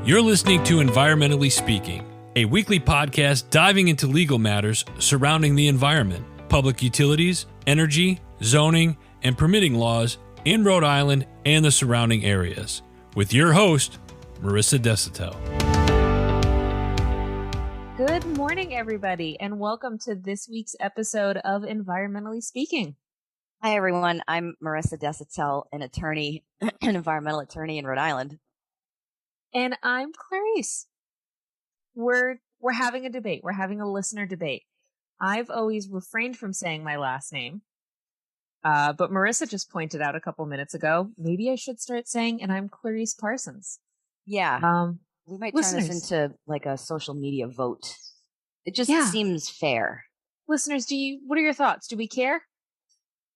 You're listening to Environmentally Speaking, a weekly podcast diving into legal matters surrounding the environment, public utilities, energy, zoning, and permitting laws in Rhode Island and the surrounding areas, with your host, Marissa Desitel. Good morning, everybody, and welcome to this week's episode of Environmentally Speaking. Hi, everyone. I'm Marissa Desitel, an attorney, an environmental attorney in Rhode Island. And I'm Clarice. We're having a debate. We're having a listener debate. I've always refrained from saying my last name, but Marissa just pointed out a couple minutes ago, maybe I should start saying, and I'm Clarice Parsons. Yeah. We might turn listeners. this into like a social media vote. It just seems fair. Listeners, what are your thoughts? Do we care?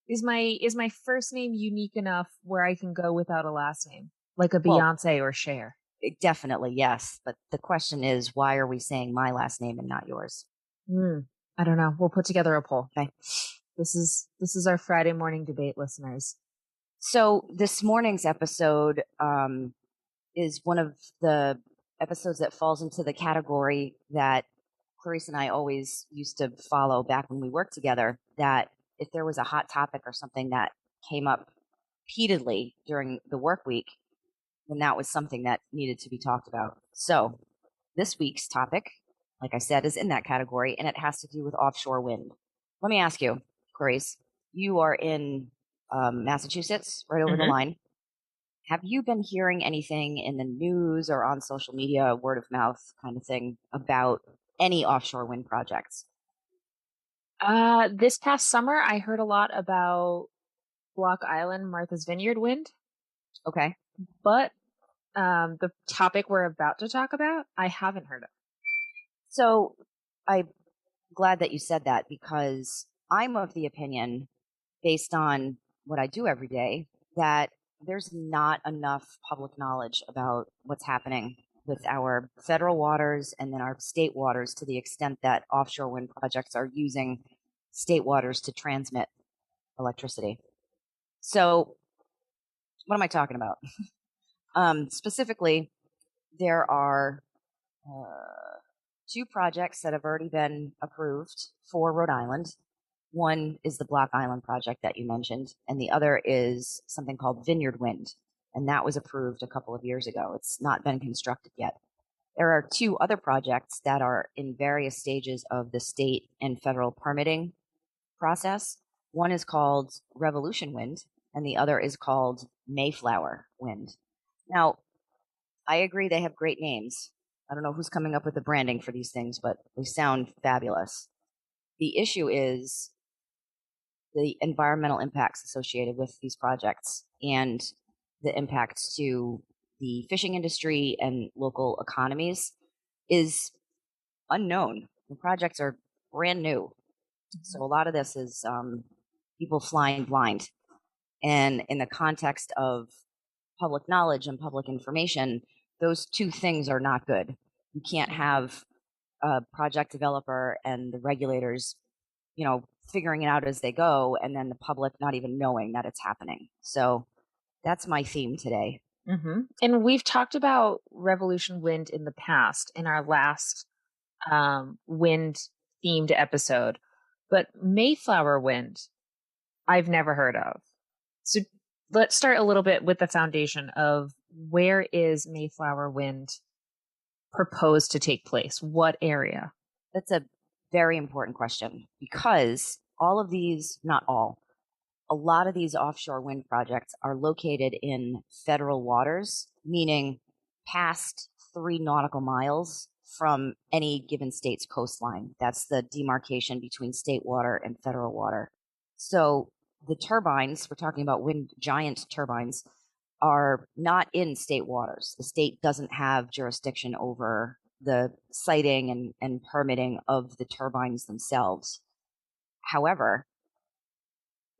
Is my first name unique enough where I can go without a last name, like a Beyonce or Cher? Definitely, yes. But the question is, why are we saying my last name and not yours? I don't know. We'll put together a poll. Okay. This is our Friday morning debate, listeners. So this morning's episode is one of the episodes that falls into the category that Clarice and I always used to follow back when we worked together, that if there was a hot topic or something that came up repeatedly during the work week, then that was something that needed to be talked about. So this week's topic, like I said, is in that category, and it has to do with offshore wind. Let me ask you, Clarice, you are in Massachusetts, right over the line. Have you been hearing anything in the news or on social media, word of mouth kind of thing, about any offshore wind projects? This past summer, I heard a lot about Block Island, Martha's Vineyard wind. Okay. But the topic we're about to talk about, I haven't heard of. So I'm glad that you said that, because I'm of the opinion, based on what I do every day, that there's not enough public knowledge about what's happening with our federal waters and then our state waters, to the extent that offshore wind projects are using state waters to transmit electricity. So what am I talking about? Specifically, there are two projects that have already been approved for Rhode Island. One is the Block Island project that you mentioned, and the other is something called Vineyard Wind, and that was approved a couple of years ago. It's not been constructed yet. There are two other projects that are in various stages of the state and federal permitting process. One is called Revolution Wind, and the other is called Mayflower Wind. Now, I agree they have great names. I don't know who's coming up with the branding for these things, but they sound fabulous. The issue is the environmental impacts associated with these projects and the impacts to the fishing industry and local economies is unknown. The projects are brand new. So a lot of this is people flying blind. And in the context of public knowledge and public information, those two things are not good. You can't have a project developer and the regulators, figuring it out as they go, and then the public not even knowing that it's happening. So that's my theme today. And we've talked about Revolution Wind in the past in our last wind-themed episode, but Mayflower Wind, I've never heard of. So let's start a little bit with the foundation of where is Mayflower Wind proposed to take place? What area? That's a very important question, because all of these, not all, a lot of these offshore wind projects are located in federal waters, meaning past 3 nautical miles from any given state's coastline. That's the demarcation between state water and federal water. So the turbines, we're talking about wind giant turbines, are not in state waters. The state doesn't have jurisdiction over the siting and permitting of the turbines themselves. However,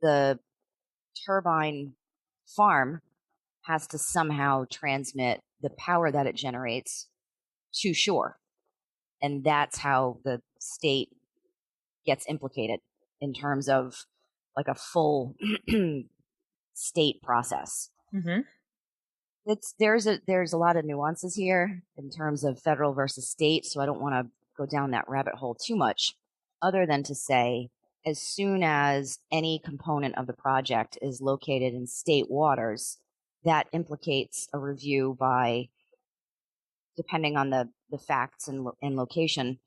the turbine farm has to somehow transmit the power that it generates to shore. And that's how the state gets implicated in terms of like a full state process. There's a lot of nuances here in terms of federal versus state, so I don't want to go down that rabbit hole too much, other than to say, as soon as any component of the project is located in state waters, that implicates a review by, depending on the facts and location,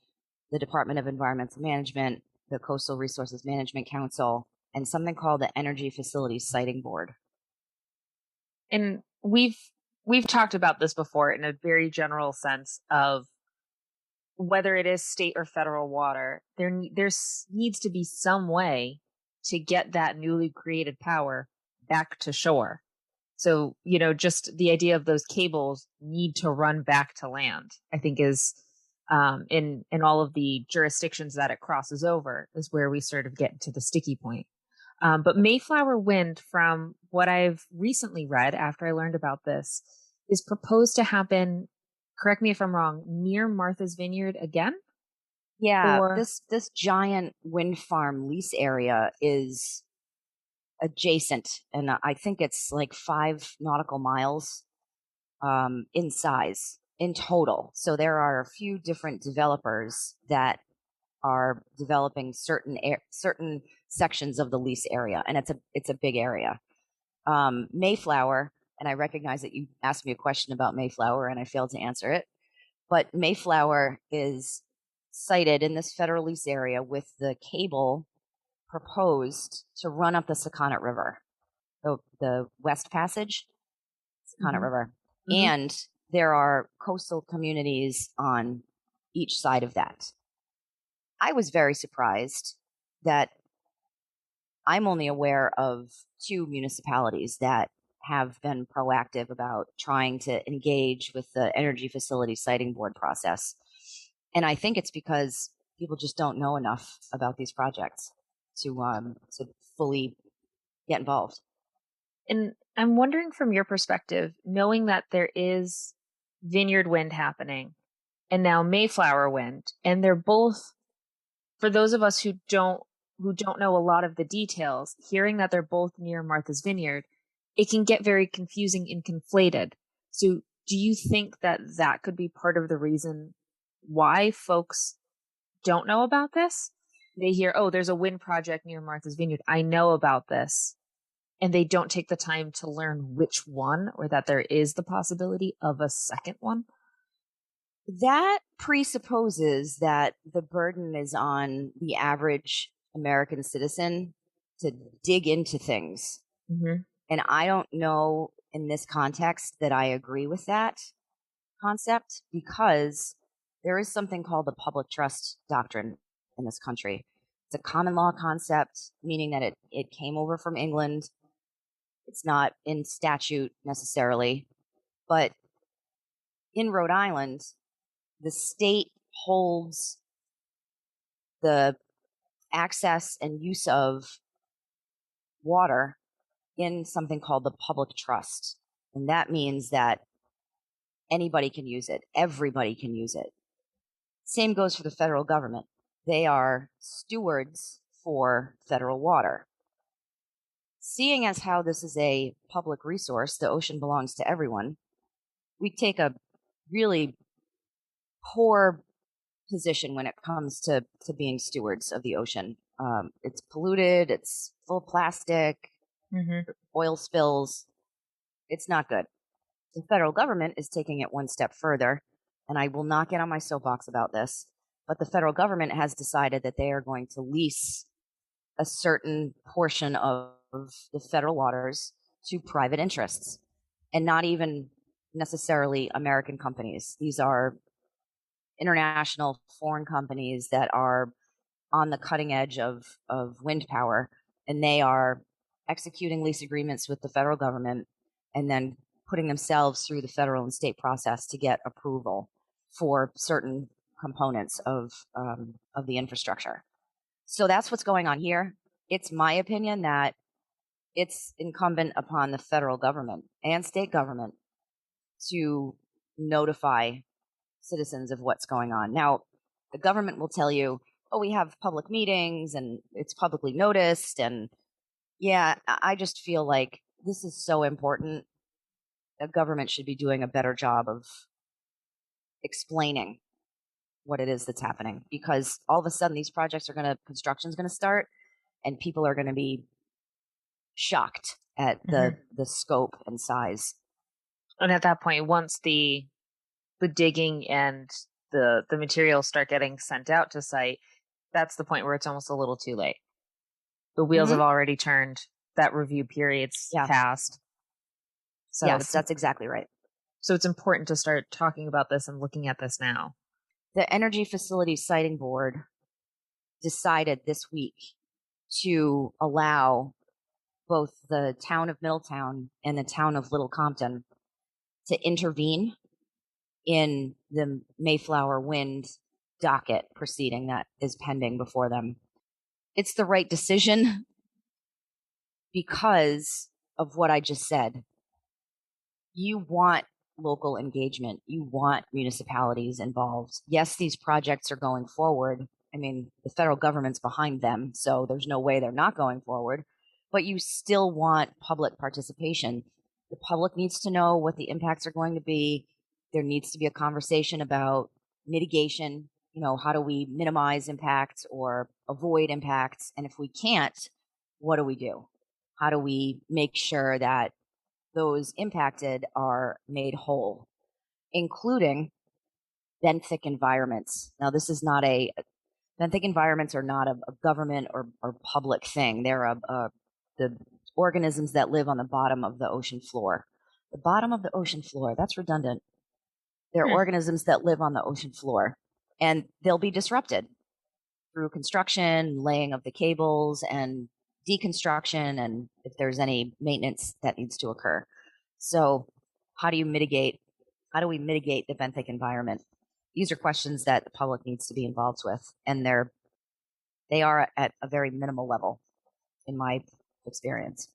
the Department of Environmental Management, the Coastal Resources Management Council, and something called the Energy Facilities Siting Board. And we've talked about this before in a very general sense of whether it is state or federal water, there needs to be some way to get that newly created power back to shore. So, just the idea of those cables need to run back to land, I think is in all of the jurisdictions that it crosses over is where we sort of get to the sticky point. But Mayflower Wind, from what I've recently read after I learned about this, is proposed to happen, correct me if I'm wrong, near Martha's Vineyard again? Yeah, this giant wind farm lease area is adjacent, and I think it's like 5 nautical miles in size in total. So there are a few different developers that are developing certain sections of the lease area, and it's a big area. Mayflower, and I recognize that you asked me a question about Mayflower, and I failed to answer it. But Mayflower is sited in this federal lease area with the cable proposed to run up the Sakonnet River, the West Passage, Sakonnet River. Mm-hmm. And there are coastal communities on each side of that. I was very surprised that I'm only aware of 2 municipalities that have been proactive about trying to engage with the Energy Facility Siting Board process. And I think it's because people just don't know enough about these projects to fully get involved. And I'm wondering, from your perspective, knowing that there is Vineyard Wind happening and now Mayflower Wind, and they're both, for those of us who don't know a lot of the details, hearing that they're both near Martha's Vineyard, it can get very confusing and conflated. So do you think that could be part of the reason why folks don't know about this? They hear, oh, there's a wind project near Martha's Vineyard, I know about this. And they don't take the time to learn which one, or that there is the possibility of a second one? That presupposes that the burden is on the average American citizen to dig into things. Mm-hmm. And I don't know in this context that I agree with that concept, because there is something called the public trust doctrine in this country. It's a common law concept, meaning that it came over from England. It's not in statute necessarily, but in Rhode Island, the state holds the access and use of water in something called the public trust. And that means that anybody can use it. Everybody can use it. Same goes for the federal government. They are stewards for federal water. Seeing as how this is a public resource, the ocean belongs to everyone, we take a really poor position when it comes to being stewards of the ocean. It's polluted, it's full of plastic, oil spills. It's not good. The federal government is taking it one step further, and I will not get on my soapbox about this, but the federal government has decided that they are going to lease a certain portion of the federal waters to private interests, and not even necessarily American companies. These are international foreign companies that are on the cutting edge of wind power, and they are executing lease agreements with the federal government and then putting themselves through the federal and state process to get approval for certain components of the infrastructure. So that's what's going on here. It's my opinion that it's incumbent upon the federal government and state government to notify citizens of what's going on. Now, the government will tell you, oh, we have public meetings and it's publicly noticed. And yeah, I just feel like this is so important a government should be doing a better job of explaining what it is that's happening, because all of a sudden these projects construction's going to start, and people are going to be shocked at the scope and size. And at that point, once the digging and the materials start getting sent out to site, that's the point where it's almost a little too late. The wheels have already turned. That review period's passed. So yes, that's exactly right. So it's important to start talking about this and looking at this now. The Energy Facilities Siting Board decided this week to allow both the town of Middletown and the town of Little Compton to intervene in the Mayflower Wind docket proceeding that is pending before them. It's the right decision because of what I just said. You want local engagement. You want municipalities involved. Yes, these projects are going forward. I mean, the federal government's behind them, so there's no way they're not going forward. But you still want public participation. The public needs to know what the impacts are going to be. There needs to be a conversation about mitigation. You know, how do we minimize impacts or avoid impacts? And if we can't, what do we do? How do we make sure that those impacted are made whole, including benthic environments? Now, this is not benthic environments are not a government or public thing. They're the organisms that live on the bottom of the ocean floor. The bottom of the ocean floor, that's redundant. They're organisms that live on the ocean floor, and they'll be disrupted through construction, laying of the cables, and deconstruction, and if there's any maintenance that needs to occur. So how do we mitigate the benthic environment? These are questions that the public needs to be involved with, and they are at a very minimal level in my experience.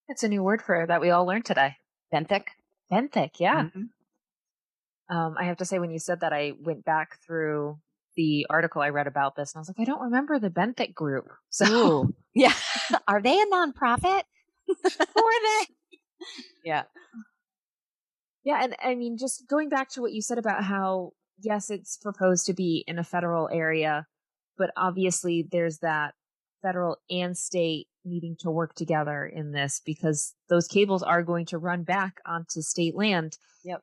It's a new word for that we all learned today. Benthic? Benthic, yeah. I have to say, when you said that, I went back through the article I read about this, and I was like, I don't remember the benthic group. So yeah. Are they a nonprofit? Who are they? Yeah. Yeah, and I mean, just going back to what you said about how, yes, it's proposed to be in a federal area, but obviously there's that federal and state needing to work together in this, because those cables are going to run back onto state land. Yep.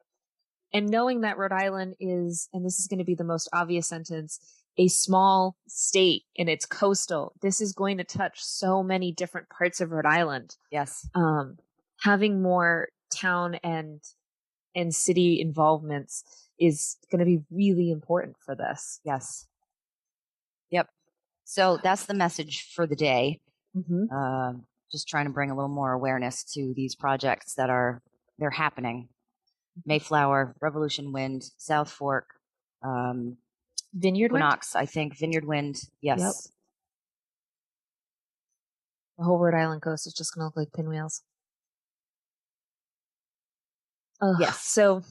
And knowing that Rhode Island is, and this is going to be the most obvious sentence, a small state and it's coastal, this is going to touch so many different parts of Rhode Island. Yes. Having more town and city involvements is going to be really important for this. Yes. Yep. So that's the message for the day. Just trying to bring a little more awareness to these projects they're happening. Mayflower, Revolution Wind, South Fork, Vineyard Equinox, I think, Vineyard Wind. Yes. Yep. The whole Rhode Island coast is just going to look like pinwheels. Yes. So,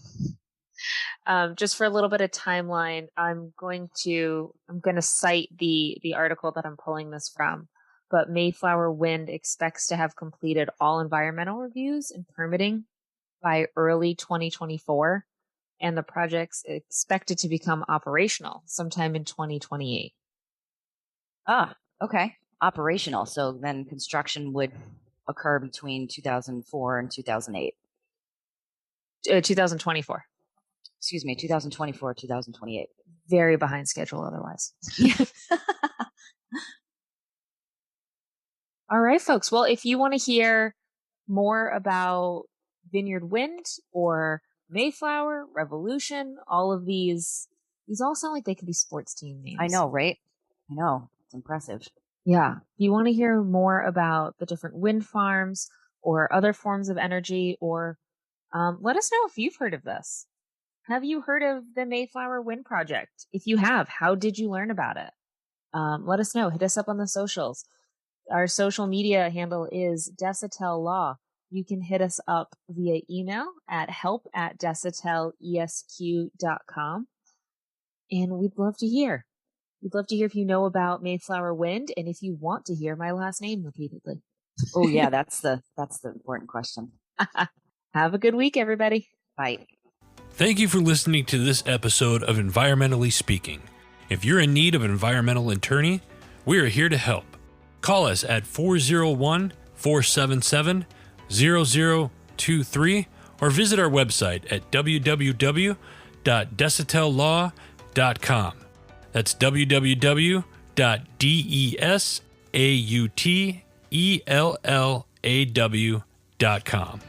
just for a little bit of timeline, I'm going to cite the article that I'm pulling this from. But Mayflower Wind expects to have completed all environmental reviews and permitting by early 2024, and the project's expected to become operational sometime in 2028. Ah, okay. Operational. So then construction would occur between 2004 and 2008. 2024. Excuse me, 2024, 2028. Very behind schedule otherwise. All right, folks. Well, if you want to hear more about Vineyard Wind or Mayflower, Revolution, all of these all sound like they could be sports team names. I know, right? I know. It's impressive. Yeah. If you want to hear more about the different wind farms or other forms of energy, or let us know if you've heard of this. Have you heard of the Mayflower Wind Project? If you have, how did you learn about it? Let us know. Hit us up on the socials. Our social media handle is Desitel Law. You can hit us up via email at help@desitelesq.com. And we'd love to hear. We'd love to hear if you know about Mayflower Wind and if you want to hear my last name repeatedly. Oh yeah, that's the important question. Have a good week, everybody. Bye. Thank you for listening to this episode of Environmentally Speaking. If you're in need of an environmental attorney, we are here to help. Call us at 401-477-0023 or visit our website at www.desautellaw.com. That's www.desautellaw.com.